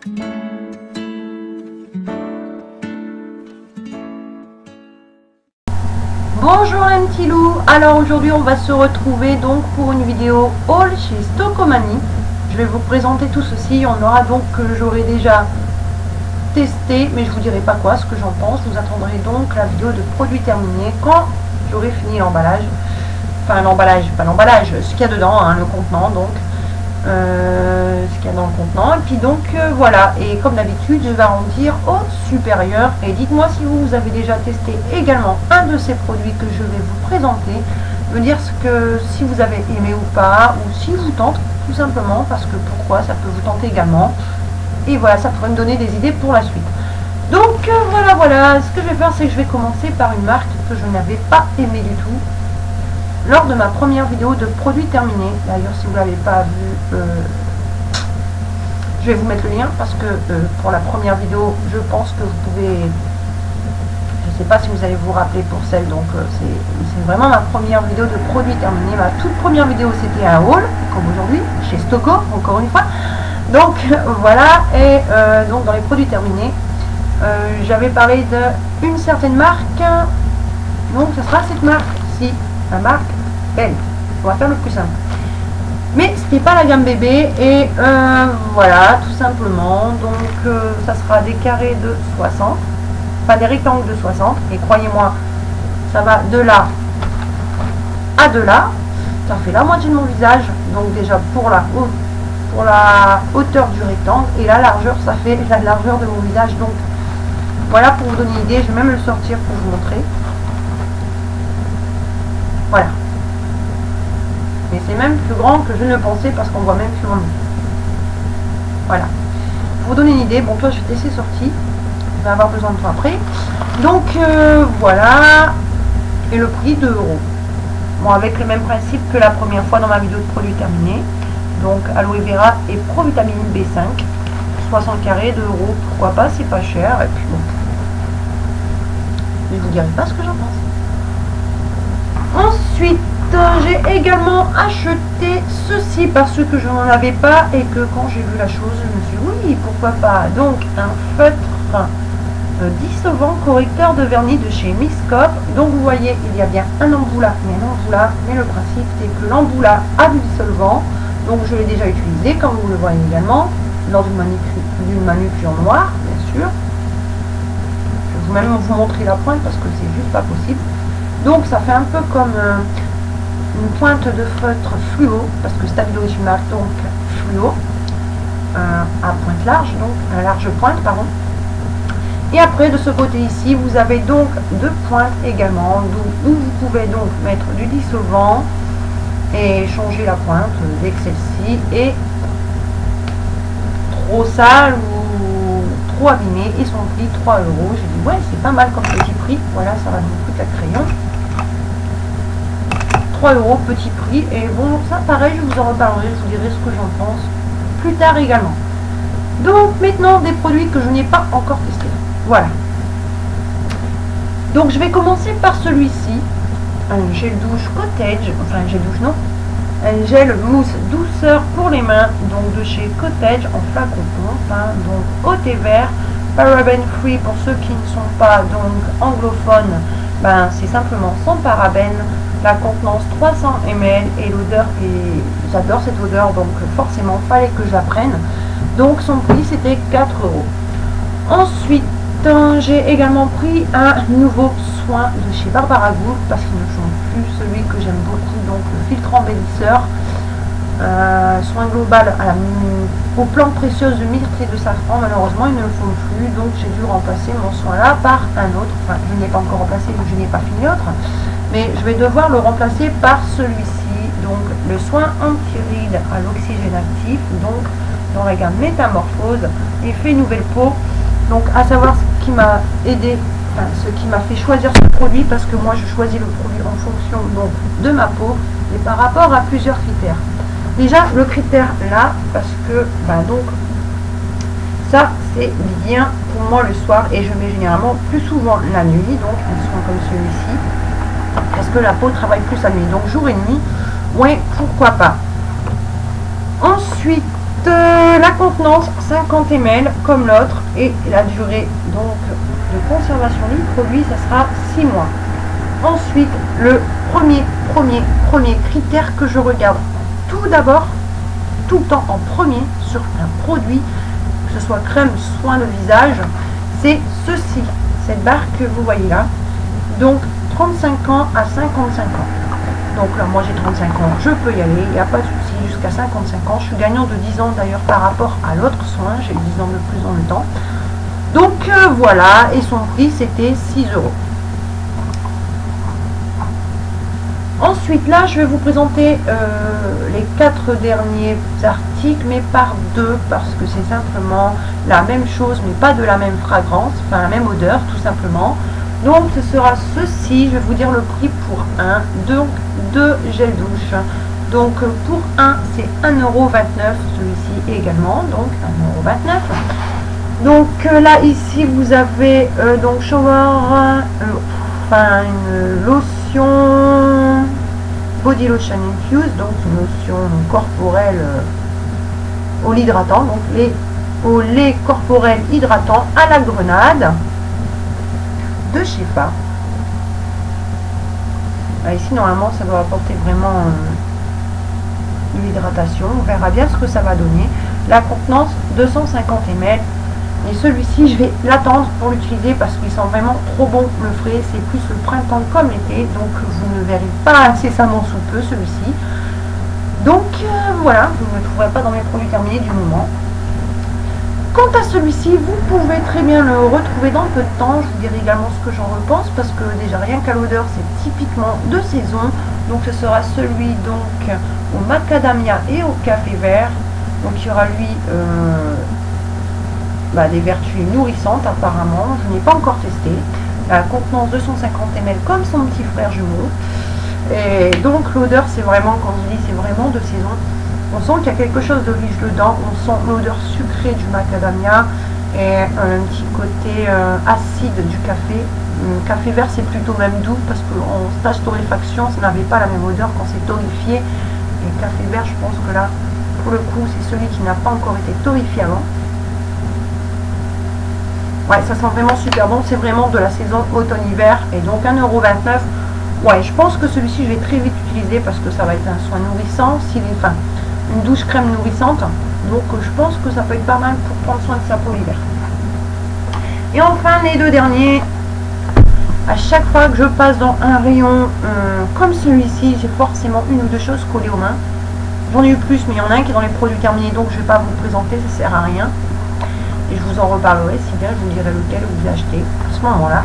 Bonjour les petits loups. Alors aujourd'hui on va se retrouver donc pour une vidéo haul chez Stockomanie. Je vais vous présenter tout ceci. On aura donc que j'aurai déjà testé, mais je vous dirai pas quoi, ce que j'en pense. Vous attendrez donc la vidéo de produit terminé quand j'aurai fini l'emballage. Enfin l'emballage, pas l'emballage, ce qu'il y a dedans, hein, le contenant donc. Ce qu'il y a dans le contenant. Et puis donc voilà, et comme d'habitude je vais arrondir au supérieur. Et dites-moi si vous avez déjà testé également un de ces produits que je vais vous présenter. Me dire si vous avez aimé ou pas, ou si vous tente tout simplement, parce que pourquoi ça peut vous tenter également. Et voilà, ça pourrait me donner des idées pour la suite. Donc voilà, ce que je vais faire, c'est que je vais commencer par une marque que je n'avais pas aimé du tout lors de ma première vidéo de produit terminé. D'ailleurs, si vous ne l'avez pas vu, je vais vous mettre le lien, parce que pour la première vidéo, je pense que vous pouvez, je ne sais pas si vous allez vous rappeler pour celle, donc c'est vraiment ma première vidéo de produit terminé. Ma toute première vidéo, c'était un haul, comme aujourd'hui, chez Stocko, encore une fois. Donc voilà, et donc dans les produits terminés, j'avais parlé d'une certaine marque, donc ce sera cette marque-ci, la marque Belle. On va faire le plus simple. Mais ce n'est pas la gamme bébé, et voilà, tout simplement. Donc ça sera des carrés de 60, enfin des rectangles de 60, et croyez-moi, ça va de là à de là. Ça fait la moitié de mon visage, donc déjà pour la hauteur du rectangle, et la largeur, ça fait la largeur de mon visage. Donc voilà, pour vous donner une idée, je vais même le sortir pour vous montrer. Voilà. Et c'est même plus grand que je ne pensais, parce qu'on voit même plus mon nez. Voilà. Pour vous donner une idée, bon toi je vais te laisser sorti. Je vais avoir besoin de toi après. Donc voilà. Et le prix 2 €. Bon, avec le même principe que la première fois dans ma vidéo de produit terminé. Donc aloe vera et provitamine B5. 60 carrés, 2 €. Pourquoi pas, c'est pas cher. Et puis bon. Je ne vous dirai pas ce que j'en pense. Ensuite, j'ai également acheté ceci parce que je n'en avais pas, et que quand j'ai vu la chose, je me suis dit oui, pourquoi pas. Donc un feutre dissolvant correcteur de vernis de chez Miscope. Donc vous voyez, il y a bien un embout là et un embout là, mais le principe c'est que l'embout là a du dissolvant. Donc je l'ai déjà utilisé, comme vous le voyez également, lors d'une manucure noire, bien sûr. Je vais même vous montrer la pointe parce que c'est juste pas possible. Donc ça fait un peu comme une pointe de feutre fluo, parce que Stabilo est une marque donc fluo, à pointe large, donc à large pointe, pardon. Et après de ce côté ici, vous avez donc deux pointes également, où vous pouvez donc mettre du dissolvant et changer la pointe dès que celle-ci est trop sale ou trop abîmée. Et son prix 3 €. J'ai dit ouais, c'est pas mal comme petit prix. Voilà, ça va nous coûter le crayon. 3 € petit prix. Et bon, ça pareil, je vous en reparlerai, je vous dirai ce que j'en pense plus tard également. Donc maintenant, des produits que je n'ai pas encore testés. Voilà. Donc je vais commencer par celui-ci, un gel douche Cottage, enfin un gel douche non, un gel mousse douceur pour les mains, donc de chez Cottage en flacon, hein, donc au thé vert, paraben free pour ceux qui ne sont pas donc anglophones. Ben c'est simplement sans parabènes, la contenance 300 ml, et l'odeur, et j'adore cette odeur, donc forcément fallait que je la prenne. Donc son prix c'était 4 €. Ensuite j'ai également pris un nouveau soin de chez Barbara Gould, parce qu'ils ne font plus celui que j'aime beaucoup, donc le filtre embellisseur, soin global aux plantes précieuses de myrte et de safran. Malheureusement ils ne le font plus, donc j'ai dû remplacer mon soin là par un autre. Enfin, je ne l'ai pas encore remplacé, donc je n'ai pas fini l'autre, mais je vais devoir le remplacer par celui-ci, donc le soin anti-rides à l'oxygène actif, donc dans la gamme Métamorphose, effet nouvelle peau. Donc à savoir ce qui m'a aidé, enfin, ce qui m'a fait choisir ce produit, parce que moi je choisis le produit en fonction donc de ma peau et par rapport à plusieurs critères. Déjà le critère là, parce que donc ça c'est bien pour moi le soir, et je mets généralement plus souvent la nuit, donc un soin comme celui-ci, parce que la peau travaille plus la nuit, donc jour et nuit, ouais, pourquoi pas. Ensuite la contenance 50 ml comme l'autre et la durée donc de conservation du produit, ça sera 6 mois. Ensuite, le premier critère que je regarde tout d'abord, tout le temps en premier sur un produit, que ce soit crème, soin de visage, c'est ceci, cette barre que vous voyez là. Donc 35 ans à 55 ans. Donc là, moi j'ai 35 ans, je peux y aller, il n'y a pas de souci, jusqu'à 55 ans. Je suis gagnant de 10 ans d'ailleurs par rapport à l'autre soin, j'ai 10 ans de plus en le temps. Donc voilà, et son prix c'était 6 €. Ensuite là, je vais vous présenter les 4 derniers articles, mais par deux, parce que c'est simplement la même chose, mais pas de la même fragrance, enfin la même odeur tout simplement. Donc ce sera ceci, je vais vous dire le prix pour un, donc 2 gels douche. Donc pour un, c'est 1,29 €, celui-ci également, donc 1,29 €. Donc là ici vous avez donc shower, enfin une lotion body lotion infused, donc une lotion corporelle au lait hydratant, donc au lait corporel hydratant à la grenade de chez Fa. Ici normalement ça doit apporter vraiment l'hydratation, on verra bien ce que ça va donner. La contenance 250 ml. Et celui-ci, je vais l'attendre pour l'utiliser parce qu'il sent vraiment trop bon le frais. C'est plus le printemps comme l'été, donc vous ne verrez pas incessamment sous peu celui-ci. Donc voilà, vous ne le trouverez pas dans mes produits terminés du moment. Quant à celui-ci, vous pouvez très bien le retrouver dans peu de temps. Je vous dirai également ce que j'en repense parce que déjà rien qu'à l'odeur, c'est typiquement de saison. Donc ce sera celui donc au macadamia et au café vert. Donc il y aura lui des vertus nourrissantes apparemment, je n'ai pas encore testé. La contenance 250 ml comme son petit frère jumeau. Et donc l'odeur, c'est vraiment, quand je dis c'est vraiment de saison, on sent qu'il y a quelque chose de riche dedans, on sent l'odeur sucrée du macadamia et un petit côté acide du café. Le café vert c'est plutôt même doux parce qu'en stage torréfaction ça n'avait pas la même odeur quand c'est torréfié. Et le café vert, je pense que là pour le coup c'est celui qui n'a pas encore été torréfié avant. Ouais, ça sent vraiment super bon, c'est vraiment de la saison automne-hiver et donc 1,29 €. Ouais, je pense que celui-ci je vais très vite utiliser parce que ça va être un soin nourrissant, enfin une douche crème nourrissante, donc je pense que ça peut être pas mal pour prendre soin de sa peau l'hiver. Et enfin les deux derniers, à chaque fois que je passe dans un rayon comme celui-ci, j'ai forcément une ou deux choses collées aux mains. J'en ai eu plus, mais il y en a un qui est dans les produits terminés, donc je ne vais pas vous le présenter, ça sert à rien. Et je vous en reparlerai, si bien je vous dirai lequel vous achetez à ce moment-là.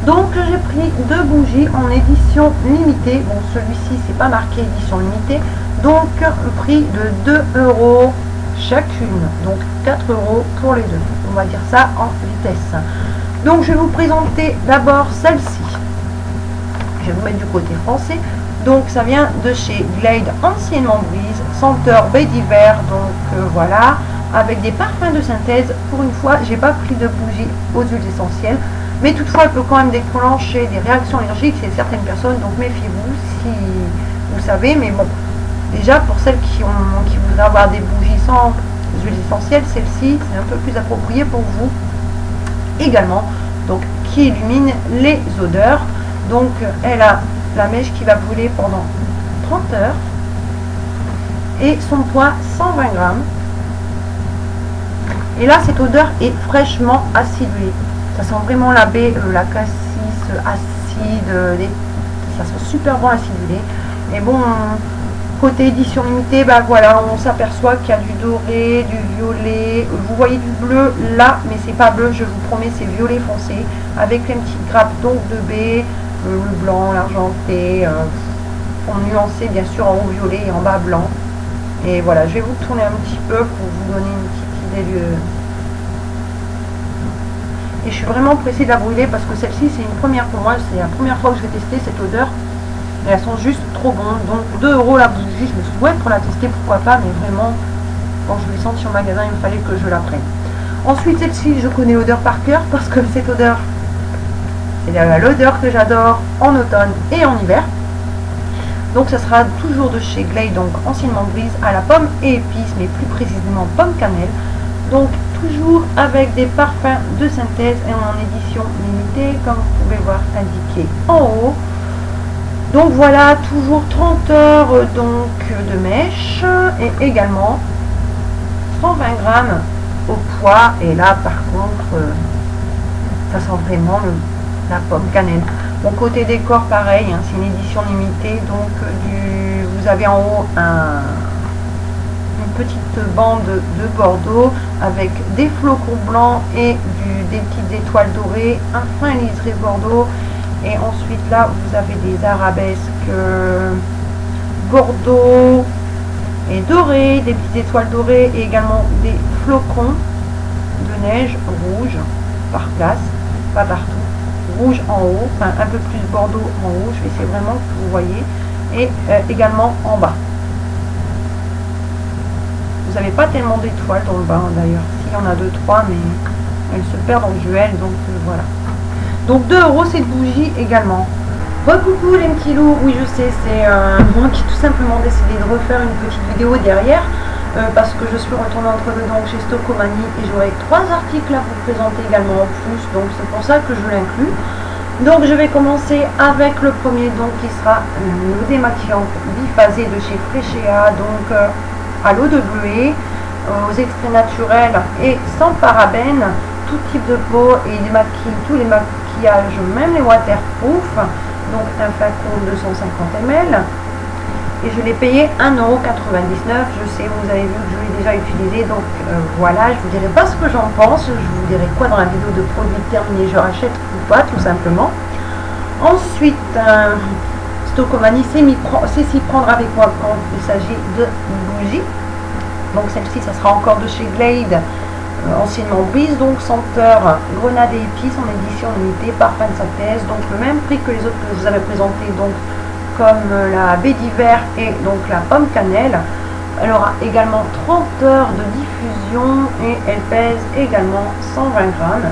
Donc j'ai pris deux bougies en édition limitée. Bon, celui-ci c'est pas marqué édition limitée, donc le prix de 2 € chacune, donc 4 € pour les deux. On va dire ça en vitesse. Donc je vais vous présenter d'abord celle-ci. Je vais vous mettre du côté français. Donc ça vient de chez Glade, anciennement Breeze, senteur baie d'hiver, donc voilà, avec des parfums de synthèse. Pour une fois, j'ai pas pris de bougie aux huiles essentielles, mais toutefois elle peut quand même déclencher des réactions allergiques chez certaines personnes, donc méfiez-vous si vous savez. Mais bon, déjà pour celles qui voudraient avoir des bougies sans huiles essentielles, celle-ci c'est un peu plus approprié pour vous également, donc qui illumine les odeurs. Donc elle a la mèche qui va brûler pendant 30 heures et son poids 120 grammes. Et là cette odeur est fraîchement acidulée, ça sent vraiment la baie, la cassis acide, ça sent super bon acidulé. Et bon, côté édition limitée, bah voilà, on s'aperçoit qu'il y a du doré, du violet, vous voyez du bleu là, mais c'est pas bleu, je vous promets, c'est violet foncé avec une petite grappe donc de baie, le blanc, l'argenté, en nuancé bien sûr en haut violet et en bas blanc. Et voilà, je vais vous tourner un petit peu pour vous donner une petite idée de... Et je suis vraiment pressée de la brûler parce que celle-ci c'est une première pour moi, c'est la première fois que je vais tester cette odeur. Et elles sont juste trop bonnes. Donc 2 € la bougie, je me suis dit ouais, pour la tester pourquoi pas, mais vraiment quand je l'ai sentie au magasin il me fallait que je la prenne. Ensuite celle-ci je connais l'odeur par cœur parce que cette odeur c'est l'odeur que j'adore en automne et en hiver. Donc ça sera toujours de chez Glade, donc anciennement Breeze, à la pomme et épices, mais plus précisément pomme cannelle. Donc toujours avec des parfums de synthèse et en édition limitée, comme vous pouvez voir indiqué en haut. Donc voilà, toujours 30 heures donc de mèche et également 120 grammes au poids. Et là par contre, ça sent vraiment la pomme cannelle. Bon, côté décor pareil, hein, c'est une édition limitée. Donc vous avez en haut une petite bande de bordeaux avec des flocons blancs et des petites étoiles dorées, un fin liseré bordeaux. Et ensuite là vous avez des arabesques bordeaux et dorés, des petites étoiles dorées et également des flocons de neige rouge par place, pas partout, rouge en haut, enfin un peu plus bordeaux en haut, je vais essayer vraiment que vous voyez, et également en bas. Vous n'avez pas tellement d'étoiles dans le bas d'ailleurs, s'il y en a 2-3, mais elles se perdent en duel, donc voilà. Donc 2 € cette bougie également. Recoucou les petits loups, oui je sais, c'est moi qui tout simplement décidé de refaire une petite vidéo derrière parce que je suis retournée entre deux donc chez Stockomanie et j'aurai 3 articles à vous présenter également en plus, donc c'est pour ça que je l'inclus. Donc je vais commencer avec le premier donc qui sera le démaquillant biphasé de chez Frechéa, donc à l'eau de bleuet, aux extraits naturels et sans parabènes, tout type de peau et il démaquille tous les maquillages, même les waterproof. Donc un flacon de 250 ml et je l'ai payé 1,99 €. Je sais, vous avez vu que je l'ai déjà utilisé, donc voilà, je vous dirai pas ce que j'en pense, je vous dirai quoi dans la vidéo de produit terminé, je rachète ou pas tout simplement. Ensuite Stockomanie sait s'y prendre avec moi quand il s'agit de bougies. Donc celle-ci ça sera encore de chez Glade, anciennement Breeze, donc senteur grenade et épices en édition limitée, parfum de synthèse, donc le même prix que les autres que je vous avais présenté, donc comme la baie d'hiver et donc la pomme cannelle. Elle aura également 30 heures de diffusion et elle pèse également 120 grammes.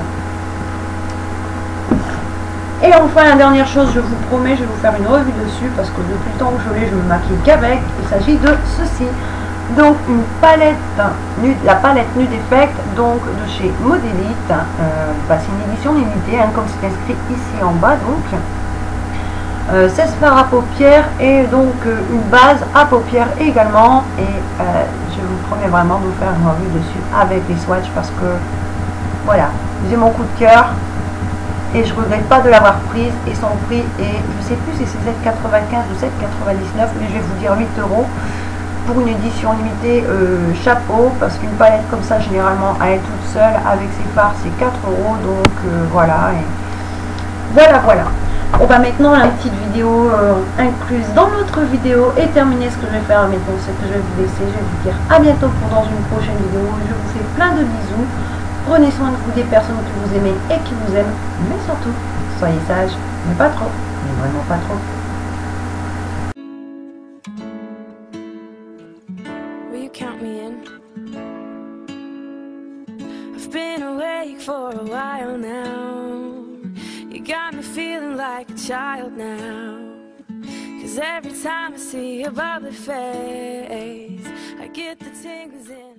Et enfin la dernière chose, je vous promets, je vais vous faire une revue dessus parce que depuis le temps que je l'ai, je me maquille qu'avec. Il s'agit de ceci. Donc une palette nude, la palette Nude Effect, donc de chez Modélite. C'est une édition limitée, hein, comme c'est inscrit ici en bas. Donc 16 fards à paupières et donc une base à paupières également. Et je vous promets vraiment de vous faire une revue dessus avec les swatchs parce que voilà, j'ai mon coup de cœur et je regrette pas de l'avoir prise. Et son prix est, je sais plus si c'est 7,95 ou 7,99, mais je vais vous dire 8 € pour une édition limitée. Chapeau, parce qu'une palette comme ça généralement à elle toute seule avec ses fards c'est 4 €, donc voilà. Et voilà. Bon bah maintenant la petite vidéo incluse dans l'autre vidéo est terminée. Ce que je vais faire maintenant, c'est que je vais vous laisser, je vais vous dire à bientôt pour dans une prochaine vidéo. Je vous fais plein de bisous, prenez soin de vous, des personnes que vous aimez et qui vous aiment, mais surtout soyez sages, mais pas trop, mais vraiment pas trop. Count me in. I've been awake for a while now. You got me feeling like a child now. 'Cause every time I see your bubbly face, I get the tingles in